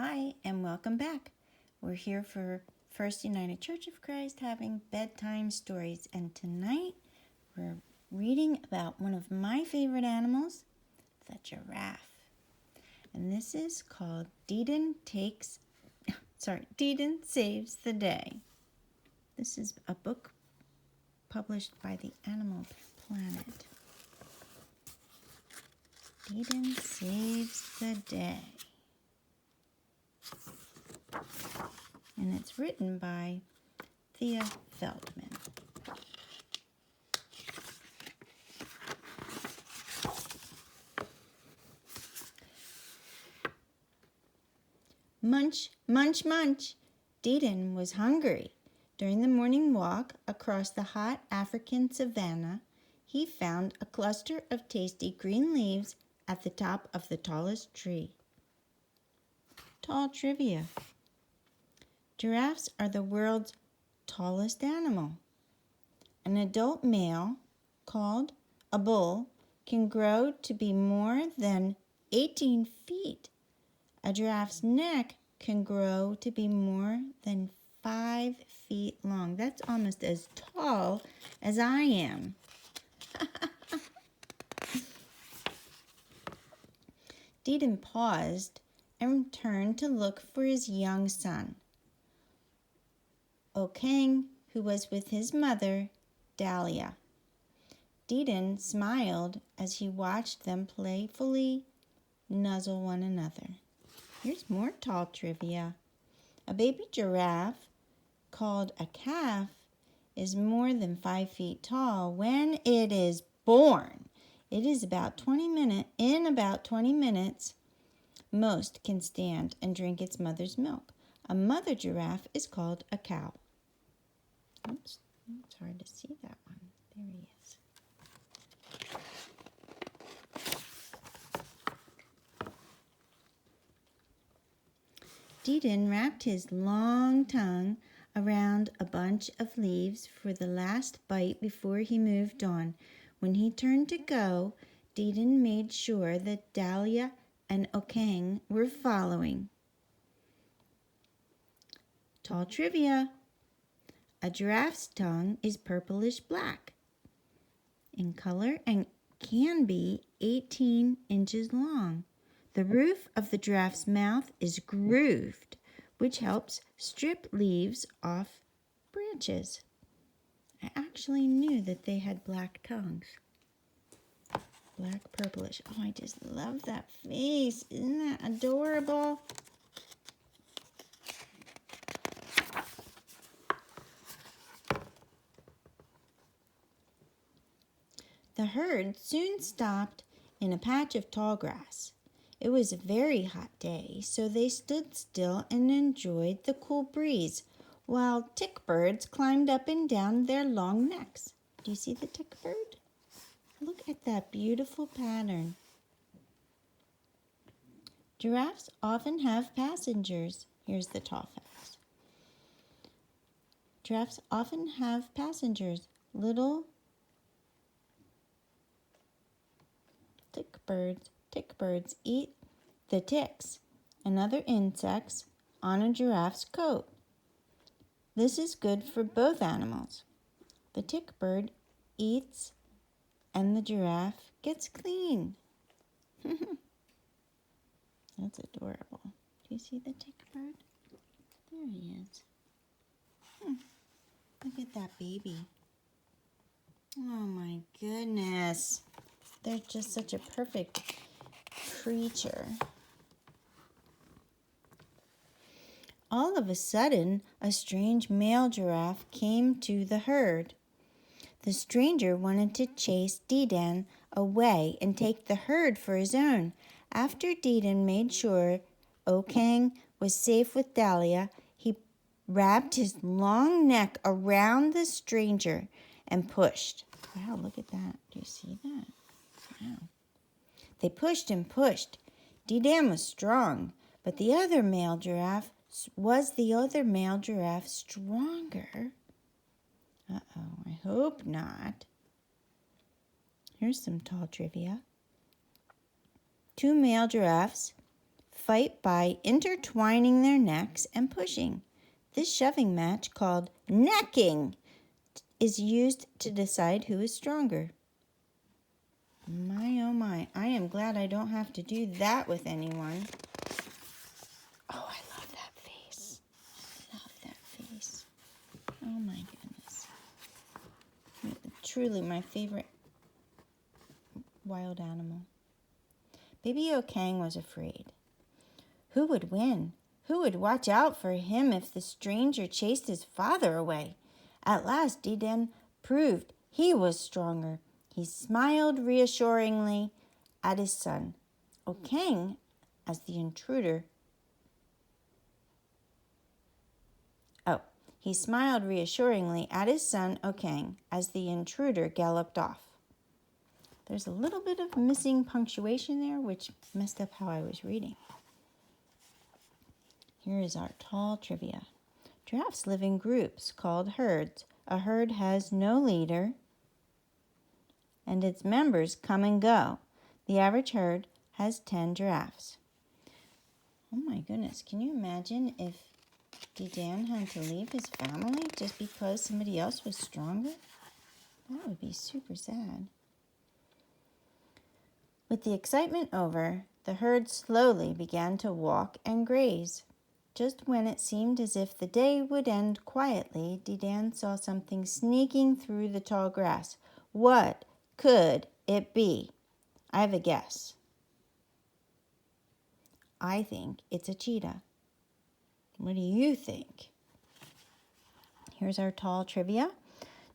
Hi, and welcome back. We're here for First United Church of Christ having bedtime stories, and tonight we're reading about one of my favorite animals, the giraffe. And this is called Dedan Saves the Day. This is a book published by the Animal Planet. Dedan Saves the Day. And it's written by Thea Feldman. Munch, munch, munch. Dedan was hungry. During the morning walk across the hot African savanna, he found a cluster of tasty green leaves at the top of the tallest tree. Tall trivia. Giraffes are the world's tallest animal. An adult male, called a bull, can grow to be more than 18 feet. A giraffe's neck can grow to be more than 5 feet long. That's almost as tall as I am. Dedan paused and turned to look for his young son, Okeng, who was with his mother, Dahlia. Dedan smiled as he watched them playfully nuzzle one another. Here's more tall trivia. A baby giraffe, called a calf, is more than 5 feet tall when it is born. It is about 20 minutes, most can stand and drink its mother's milk. A mother giraffe is called a cow. Oops, it's hard to see that one. There he is. Dedan wrapped his long tongue around a bunch of leaves for the last bite before he moved on. When he turned to go, Dedan made sure that Dahlia and Okeng were following. Tall trivia. A giraffe's tongue is purplish black in color and can be 18 inches long. The roof of the giraffe's mouth is grooved, which helps strip leaves off branches. I actually knew that they had black tongues. Black purplish. Oh, I just love that face. Isn't that adorable? The herd soon stopped in a patch of tall grass. It was a very hot day, so they stood still and enjoyed the cool breeze, while tick birds climbed up and down their long necks. Do you see the tick bird? Look at that beautiful pattern. Giraffes often have passengers. Here's the tall facts. Giraffes often have passengers, little tick birds. Tick birds eat the ticks and other insects on a giraffe's coat. This is good for both animals. The tick bird eats and the giraffe gets clean. That's adorable. Do you see the tick bird? There he is. Look at that baby. Oh my goodness. They're just such a perfect creature. All of a sudden, a strange male giraffe came to the herd. The stranger wanted to chase Dedan away and take the herd for his own. After Dedan made sure Okeng was safe with Dahlia, he wrapped his long neck around the stranger and pushed. Wow, look at that. Do you see that? Wow. They pushed and pushed. Dedan was strong, but the other male giraffe stronger? Uh-oh, I hope not. Here's some tall trivia. 2 male giraffes fight by intertwining their necks and pushing. This shoving match, called necking, is used to decide who is stronger. My, oh my, I am glad I don't have to do that with anyone. Oh, I love that face. I love that face. Oh my goodness. Truly my favorite wild animal. Baby O'Kang was afraid. Who would win? Who would watch out for him if the stranger chased his father away? At last, Dedan proved he was stronger. He smiled reassuringly at his son. O'Kang, as the intruder. He smiled reassuringly at his son O'Kang as the intruder galloped off. There's a little bit of missing punctuation there, which messed up how I was reading. Here is our tall trivia. Giraffes live in groups called herds. A herd has no leader, and its members come and go. The average herd has 10 giraffes. Oh my goodness, can you imagine if Dedan had to leave his family just because somebody else was stronger? That would be super sad. With the excitement over, the herd slowly began to walk and graze. Just when it seemed as if the day would end quietly, Dedan saw something sneaking through the tall grass. What could it be? I have a guess. I think it's a cheetah. What do you think? Here's our tall trivia.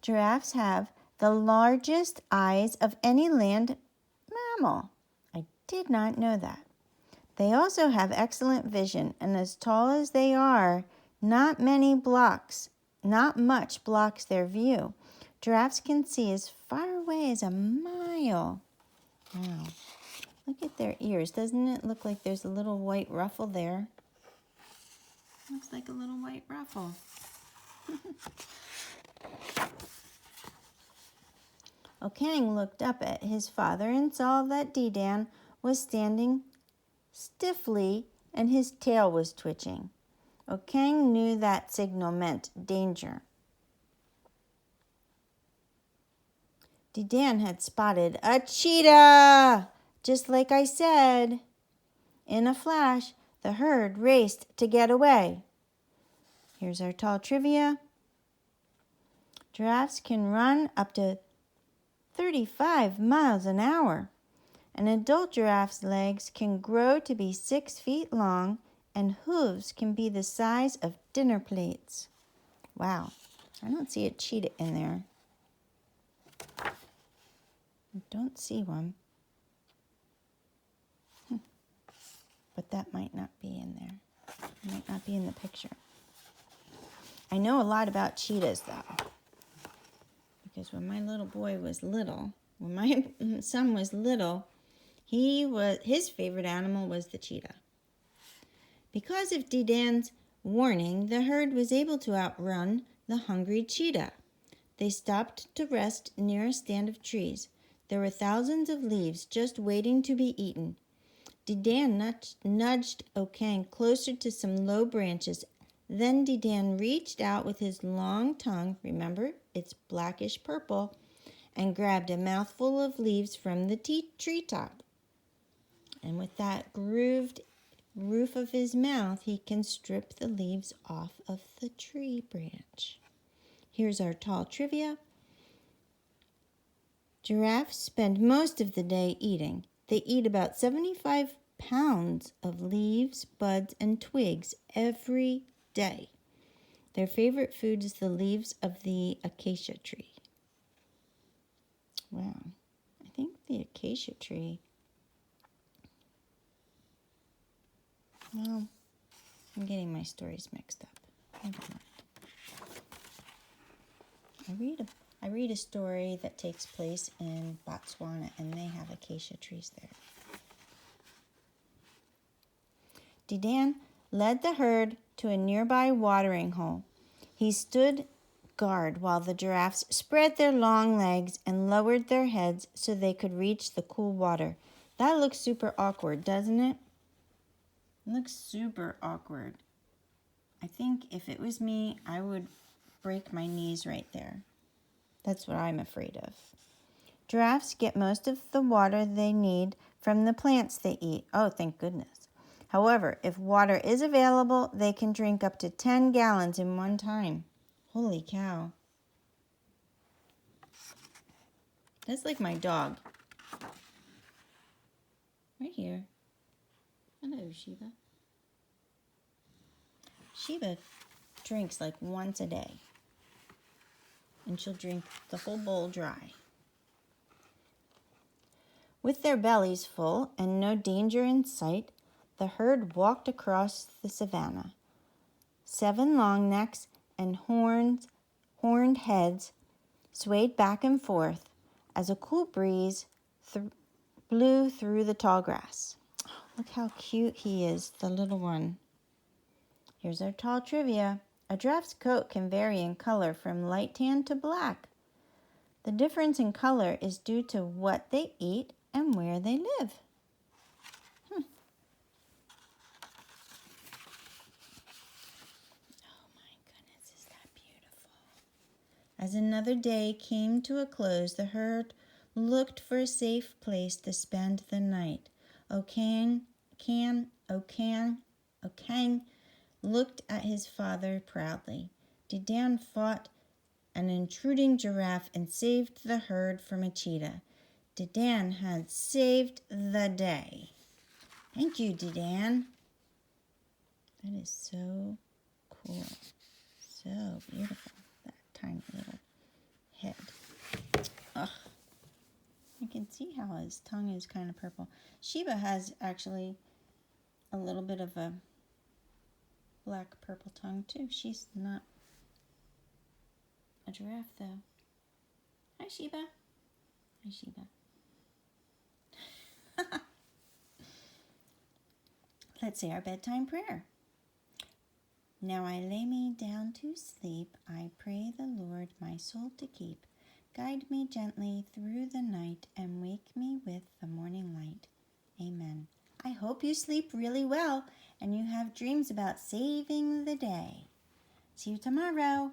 Giraffes have the largest eyes of any land mammal. I did not know that. They also have excellent vision, and as tall as they are, not much blocks their view. Giraffes can see as far away as a mile. Wow. Look at their ears. Doesn't it look like there's a little white ruffle there? Looks like a little white ruffle. O'Kang looked up at his father and saw that Dedan was standing stiffly and his tail was twitching. O'Kang knew that signal meant danger. Dedan had spotted a cheetah, just like I said. In a flash, the herd raced to get away. Here's our tall trivia. Giraffes can run up to 35 miles an hour. An adult giraffe's legs can grow to be 6 feet long, and hooves can be the size of dinner plates. Wow, I don't see a cheetah in there. I don't see one. But that might not be in there. It might not be in the picture. I know a lot about cheetahs, though. Because when my little boy was little, when my son was little, his favorite animal was the cheetah. Because of Dedan's warning, the herd was able to outrun the hungry cheetah. They stopped to rest near a stand of trees. There were thousands of leaves just waiting to be eaten. Dedan nudged O'Kang closer to some low branches. Then Dedan reached out with his long tongue, remember, it's blackish purple, and grabbed a mouthful of leaves from the treetop. And with that grooved roof of his mouth, he can strip the leaves off of the tree branch. Here's our tall trivia. Giraffes spend most of the day eating. They eat about 75 pounds of leaves, buds, and twigs every day. Their favorite food is the leaves of the acacia tree. Wow, I think the acacia tree. Well, I'm getting my stories mixed up. Never mind. I read a story that takes place in Botswana, and they have acacia trees there. Dedan led the herd to a nearby watering hole. He stood guard while the giraffes spread their long legs and lowered their heads so they could reach the cool water. That looks super awkward, doesn't it? It looks super awkward. I think if it was me, I would break my knees right there. That's what I'm afraid of. Giraffes get most of the water they need from the plants they eat. Oh, thank goodness. However, if water is available, they can drink up to 10 gallons in one time. Holy cow. That's like my dog. Right here. Hello, Sheba. Sheba drinks like once a day. And she'll drink the whole bowl dry. With their bellies full and no danger in sight, the herd walked across the savanna. 7 long necks and horned heads swayed back and forth as a cool breeze blew through the tall grass. Oh, look how cute he is, the little one. Here's our tall trivia. A giraffe's coat can vary in color from light tan to black. The difference in color is due to what they eat and where they live. Oh my goodness, is that beautiful? As another day came to a close, the herd looked for a safe place to spend the night. Okang looked at his father proudly. Dedan fought an intruding giraffe and saved the herd from a cheetah. Dedan had saved the day. Thank you, Dedan. That is so cool. So beautiful. That tiny little head. Ugh. You can see how his tongue is kind of purple. Sheba has actually a little bit of a black purple tongue too. She's not a giraffe though. Hi, Sheba. Hi, Sheba. Let's say our bedtime prayer. Now I lay me down to sleep. I pray the Lord my soul to keep. Guide me gently through the night and wake me with the morning light. Amen. I hope you sleep really well and you have dreams about saving the day. See you tomorrow.